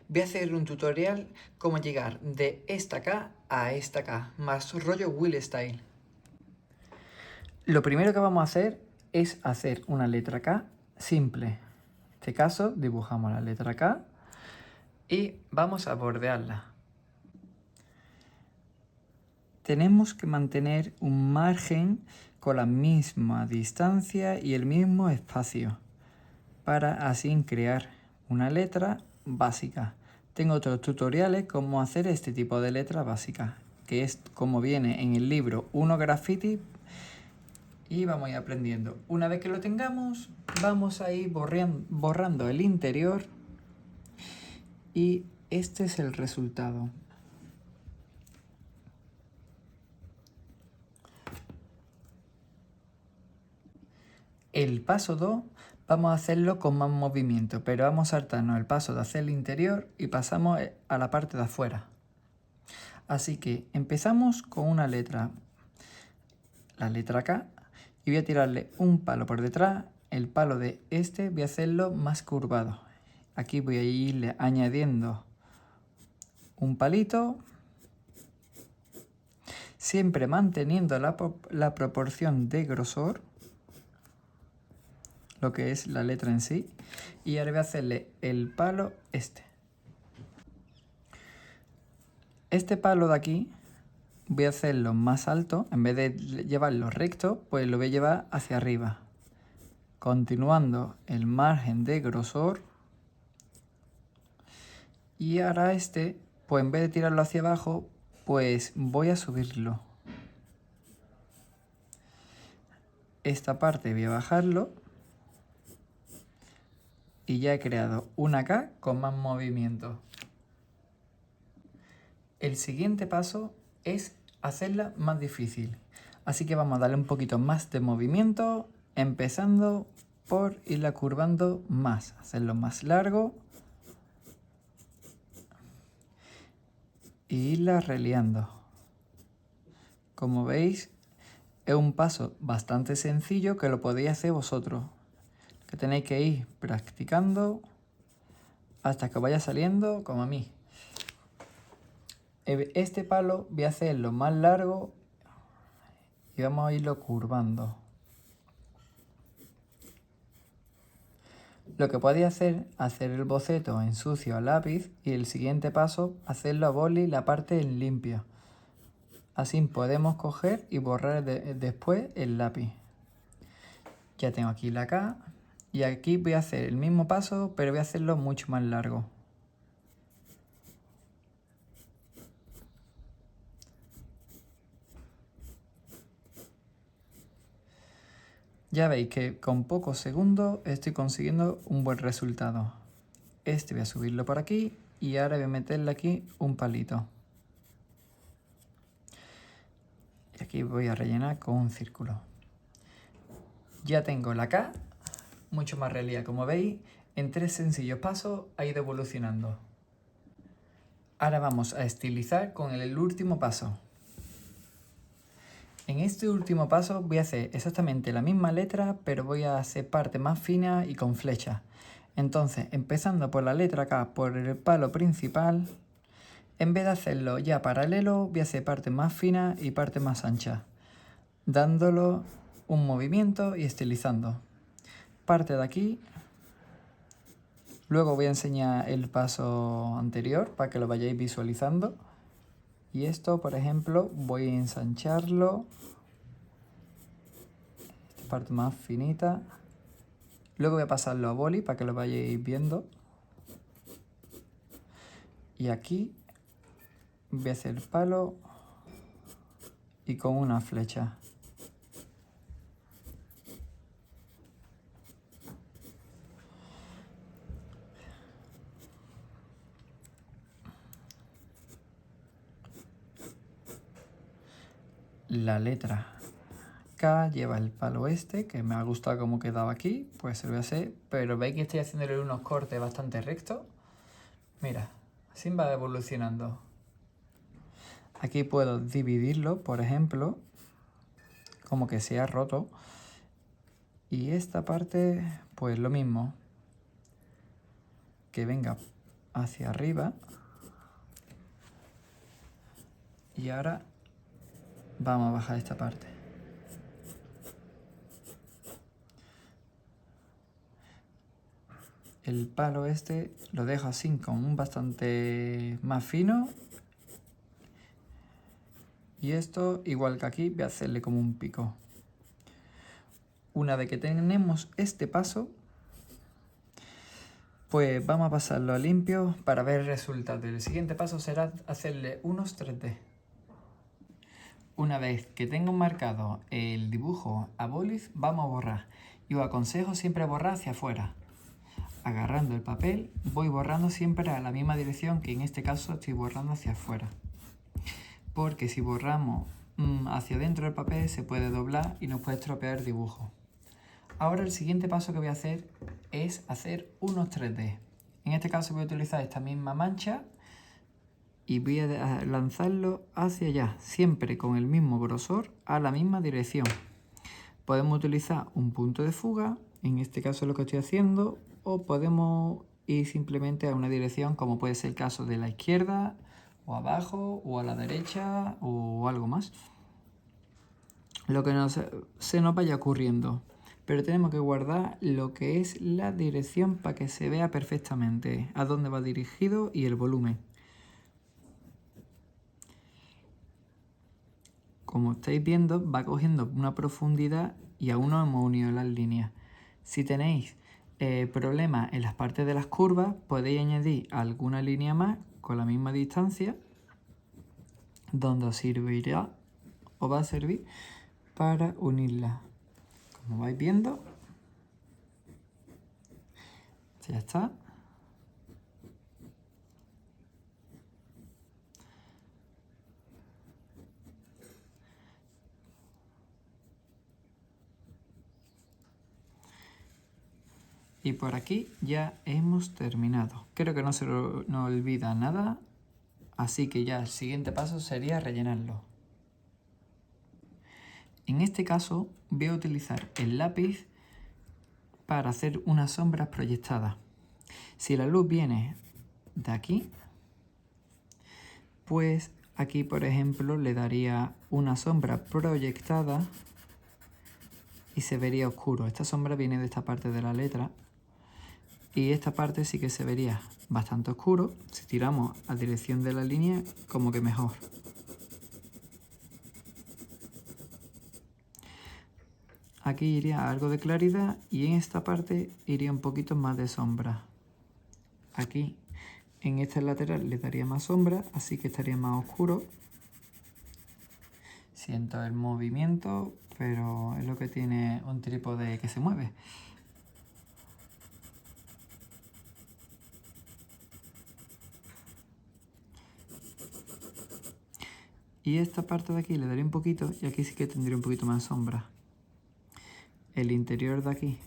voy a hacer un tutorial cómo llegar de esta K a esta K, más rollo Will Style. Lo primero que vamos a hacer es hacer una letra K simple. En este caso dibujamos la letra K y vamos a bordearla. Tenemos que mantener un margen con la misma distancia y el mismo espacio para así crear una letra básica. Tengo otros tutoriales cómo hacer este tipo de letra básica, que es como viene en el libro 1 Graffiti, y vamos a ir aprendiendo. Una vez que lo tengamos, vamos a ir borrando el interior y este es el resultado. El paso 2 vamos a hacerlo con más movimiento, pero vamos a saltarnos el paso de hacer el interior y pasamos a la parte de afuera. Así que empezamos con una letra, la letra K, y voy a tirarle un palo por detrás. El palo de este voy a hacerlo más curvado. Aquí voy a irle añadiendo un palito, siempre manteniendo la proporción de grosor, lo que es la letra en sí, y ahora voy a hacerle el palo este. Este palo de aquí voy a hacerlo más alto, en vez de llevarlo recto, pues lo voy a llevar hacia arriba, continuando el margen de grosor. Y ahora este, pues en vez de tirarlo hacia abajo, pues voy a subirlo. Esta parte voy a bajarlo y ya he creado una K con más movimiento. El siguiente paso es hacerla más difícil. Así que vamos a darle un poquito más de movimiento, empezando por irla curvando más, hacerlo más largo e irla reliando. Como veis, es un paso bastante sencillo que lo podéis hacer vosotros, que tenéis que ir practicando hasta que vaya saliendo como a mí. Este palo voy a hacerlo más largo y vamos a irlo curvando. Lo que podéis hacer el boceto en sucio a lápiz y el siguiente paso, hacerlo a boli la parte en limpio. Así podemos coger y borrar después el lápiz. Ya tengo aquí la K y aquí voy a hacer el mismo paso, pero voy a hacerlo mucho más largo. Ya veis que con pocos segundos estoy consiguiendo un buen resultado. Este voy a subirlo por aquí y ahora voy a meterle aquí un palito. Y aquí voy a rellenar con un círculo. Ya tengo la K, mucho más realidad. Como veis, en 3 sencillos pasos ha ido evolucionando. Ahora vamos a estilizar con el último paso. En este último paso voy a hacer exactamente la misma letra, pero voy a hacer parte más fina y con flechas. Entonces, empezando por la letra K, por el palo principal, en vez de hacerlo ya paralelo, voy a hacer parte más fina y parte más ancha, dándolo un movimiento y estilizando. Parte de aquí. Luego voy a enseñar el paso anterior para que lo vayáis visualizando. Y esto, por ejemplo, voy a ensancharlo. Esta parte más finita. Luego voy a pasarlo a boli para que lo vayáis viendo. Y aquí voy a hacer palo y con una flecha. La letra K lleva el palo este, que me ha gustado cómo quedaba aquí, pues se lo voy a hacer, pero veis que estoy haciéndole unos cortes bastante rectos. Mira, así va evolucionando. Aquí puedo dividirlo, por ejemplo, como que sea roto. Y esta parte, pues lo mismo. Que venga hacia arriba. Y ahora vamos a bajar esta parte. El palo este lo dejo así con un bastante más fino. Y esto, igual que aquí, voy a hacerle como un pico. Una vez que tenemos este paso, pues vamos a pasarlo a limpio para ver el resultado. El siguiente paso será hacerle unos 3D. Una vez que tengo marcado el dibujo a boliz, vamos a borrar. Y os aconsejo siempre borrar hacia afuera. Agarrando el papel, voy borrando siempre a la misma dirección, que en este caso estoy borrando hacia afuera. Porque si borramos hacia dentro del papel se puede doblar y nos puede estropear el dibujo. Ahora el siguiente paso que voy a hacer es hacer unos 3D. En este caso voy a utilizar esta misma mancha y voy a lanzarlo hacia allá, siempre con el mismo grosor, a la misma dirección. Podemos utilizar un punto de fuga, en este caso es lo que estoy haciendo, o podemos ir simplemente a una dirección, como puede ser el caso de la izquierda, o abajo, o a la derecha, o algo más. Lo que se nos vaya ocurriendo. Pero tenemos que guardar lo que es la dirección para que se vea perfectamente a dónde va dirigido y el volumen. Como estáis viendo, va cogiendo una profundidad y aún no hemos unido las líneas. Si tenéis problemas en las partes de las curvas, podéis añadir alguna línea más con la misma distancia, donde os servirá o va a servir para unirlas. Como vais viendo, ya está. Y por aquí ya hemos terminado. Creo que no se nos olvida nada, así que ya el siguiente paso sería rellenarlo. En este caso voy a utilizar el lápiz para hacer unas sombras proyectadas. Si la luz viene de aquí, pues aquí por ejemplo le daría una sombra proyectada y se vería oscuro. Esta sombra viene de esta parte de la letra. Y esta parte sí que se vería bastante oscuro. Si tiramos a dirección de la línea, como que mejor. Aquí iría algo de claridad y en esta parte iría un poquito más de sombra. Aquí, en este lateral le daría más sombra, así que estaría más oscuro. Siento el movimiento, pero es lo que tiene un trípode que se mueve. Y esta parte de aquí le daría un poquito y aquí sí que tendría un poquito más sombra. El interior de aquí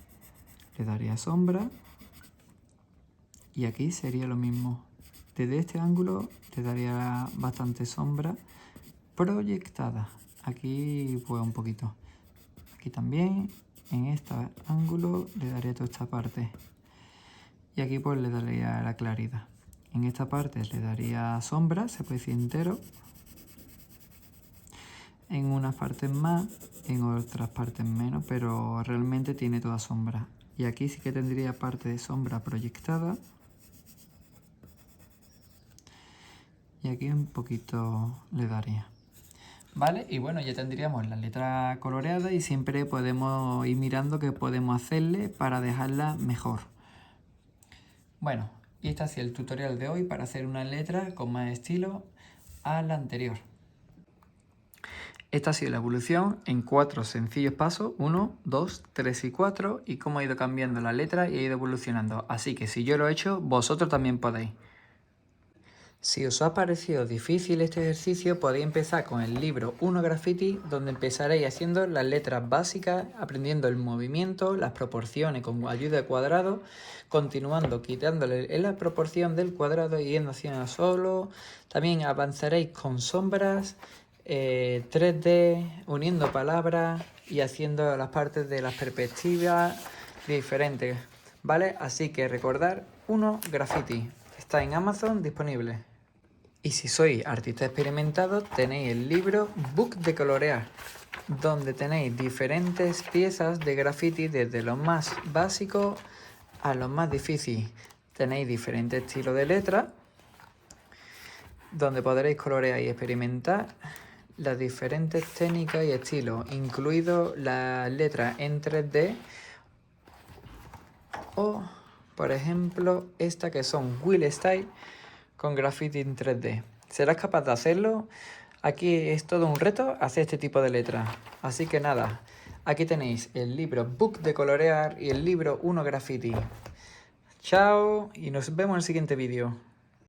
le daría sombra y aquí sería lo mismo. Desde este ángulo le daría bastante sombra proyectada. Aquí pues un poquito. Aquí también, en este ángulo le daría toda esta parte. Y aquí pues le daría la claridad. En esta parte le daría sombra, se puede decir entero. En unas partes más, en otras partes menos, pero realmente tiene toda sombra. Y aquí sí que tendría parte de sombra proyectada. Y aquí un poquito le daría. ¿Vale? Y bueno, ya tendríamos la letra coloreada y siempre podemos ir mirando qué podemos hacerle para dejarla mejor. Bueno, y este ha sido el tutorial de hoy para hacer una letra con más estilo a la anterior. Esta ha sido la evolución en 4 sencillos pasos, 1, 2, 3 y 4, y cómo ha ido cambiando la letra y ha ido evolucionando. Así que si yo lo he hecho, vosotros también podéis. Si os ha parecido difícil este ejercicio, podéis empezar con el libro 1 Graffiti, donde empezaréis haciendo las letras básicas, aprendiendo el movimiento, las proporciones con ayuda de cuadrado, continuando quitándole la proporción del cuadrado y yendo haciendo solo. También avanzaréis con sombras, 3D, uniendo palabras y haciendo las partes de las perspectivas diferentes, ¿vale? Así que recordar 1 Graffiti. está en Amazon disponible. Y si sois artista experimentado, tenéis el libro Book de Colorear, donde tenéis diferentes piezas de graffiti desde lo más básico a lo más difícil. Tenéis diferentes estilos de letra, donde podréis colorear y experimentar las diferentes técnicas y estilos, incluido las letras en 3D o, por ejemplo, esta que son Will Style con graffiti en 3D. ¿Serás capaz de hacerlo? Aquí es todo un reto hacer este tipo de letras. Así que nada, aquí tenéis el libro Book de Colorear y el libro 1 Graffiti. Chao y nos vemos en el siguiente vídeo.